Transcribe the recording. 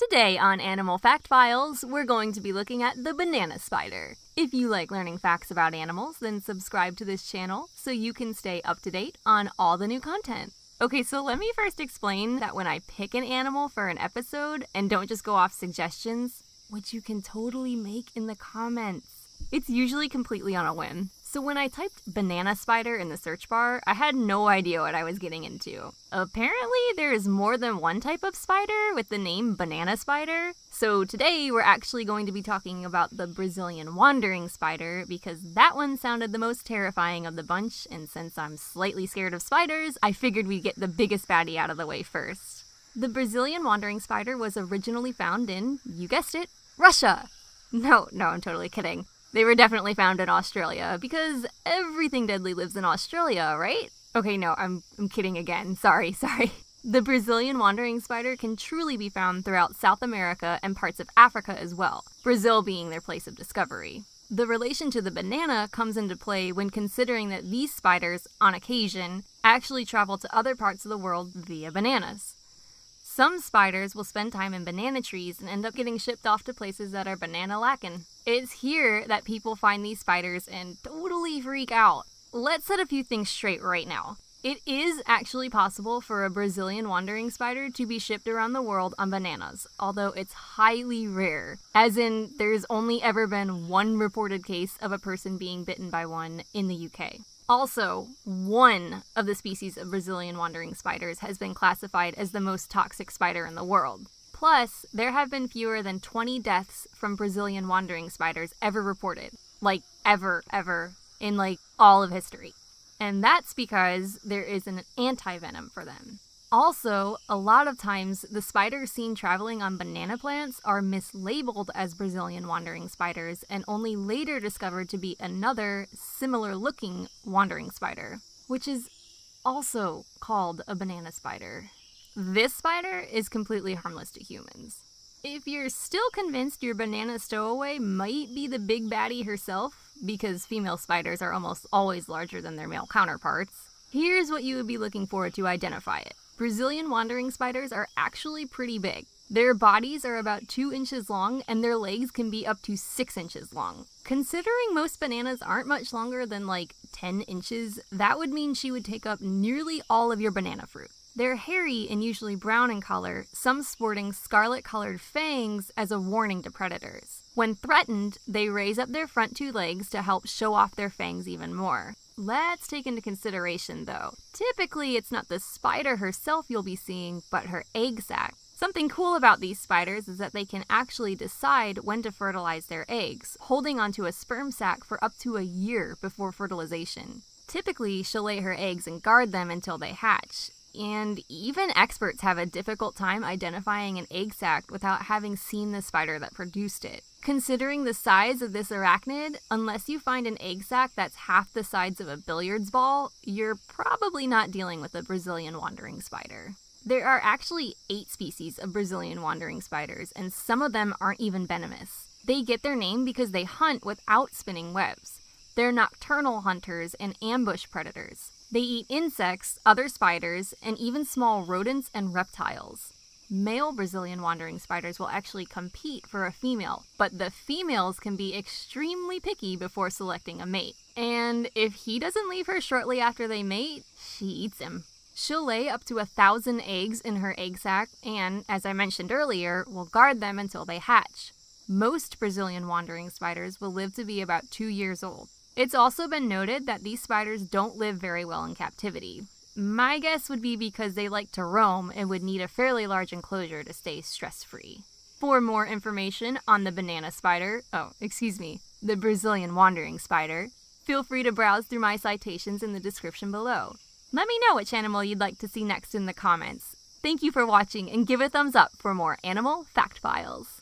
Today on Animal Fact Files, we're going to be looking at the banana spider. If you like learning facts about animals, then subscribe to this channel so you can stay up to date on all the new content. Okay, so let me first explain that when I pick an animal for an episode and don't just go off suggestions, which you can totally make in the comments, it's usually completely on a whim. So when I typed banana spider in the search bar, I had no idea what I was getting into. Apparently, there is more than one type of spider with the name banana spider. So today, we're actually going to be talking about the Brazilian wandering spider because that one sounded the most terrifying of the bunch, and since I'm slightly scared of spiders, I figured we'd get the biggest baddie out of the way first. The Brazilian wandering spider was originally found in, you guessed it, Russia. No, I'm totally kidding. They were definitely found in Australia, because everything deadly lives in Australia, right? Okay, no, I'm kidding again. Sorry. The Brazilian wandering spider can truly be found throughout South America and parts of Africa as well, Brazil being their place of discovery. The relation to the banana comes into play when considering that these spiders, on occasion, actually travel to other parts of the world via bananas. Some spiders will spend time in banana trees and end up getting shipped off to places that are banana lacking. It's here that people find these spiders and totally freak out. Let's set a few things straight right now. It is actually possible for a Brazilian wandering spider to be shipped around the world on bananas, although it's highly rare, as in there's only ever been one reported case of a person being bitten by one in the UK. Also, one of the species of Brazilian wandering spiders has been classified as the most toxic spider in the world. Plus, there have been fewer than 20 deaths from Brazilian wandering spiders ever reported. Like, ever, in all of history. And that's because there is an anti-venom for them. Also, a lot of times, the spiders seen traveling on banana plants are mislabeled as Brazilian wandering spiders and only later discovered to be another, similar-looking wandering spider, which is also called a banana spider. This spider is completely harmless to humans. If you're still convinced your banana stowaway might be the big baddie herself, because female spiders are almost always larger than their male counterparts, here's what you would be looking for to identify it. Brazilian wandering spiders are actually pretty big. Their bodies are about 2 inches long and their legs can be up to 6 inches long. Considering most bananas aren't much longer than 10 inches, that would mean she would take up nearly all of your banana fruit. They're hairy and usually brown in color, some sporting scarlet-colored fangs as a warning to predators. When threatened, they raise up their front 2 legs to help show off their fangs even more. Let's take into consideration, though, typically it's not the spider herself you'll be seeing, but her egg sac. Something cool about these spiders is that they can actually decide when to fertilize their eggs, holding onto a sperm sac for up to a year before fertilization. Typically, she'll lay her eggs and guard them until they hatch. And even experts have a difficult time identifying an egg sac without having seen the spider that produced it. Considering the size of this arachnid, unless you find an egg sac that's half the size of a billiards ball, you're probably not dealing with a Brazilian wandering spider. There are actually 8 species of Brazilian wandering spiders, and some of them aren't even venomous. They get their name because they hunt without spinning webs. They're nocturnal hunters and ambush predators. They eat insects, other spiders, and even small rodents and reptiles. Male Brazilian wandering spiders will actually compete for a female, but the females can be extremely picky before selecting a mate. And if he doesn't leave her shortly after they mate, she eats him. She'll lay up to 1,000 eggs in her egg sac and, as I mentioned earlier, will guard them until they hatch. Most Brazilian wandering spiders will live to be about 2 years old. It's also been noted that these spiders don't live very well in captivity. My guess would be because they like to roam and would need a fairly large enclosure to stay stress-free. For more information on the the Brazilian wandering spider, feel free to browse through my citations in the description below. Let me know which animal you'd like to see next in the comments. Thank you for watching and give a thumbs up for more Animal Fact Files.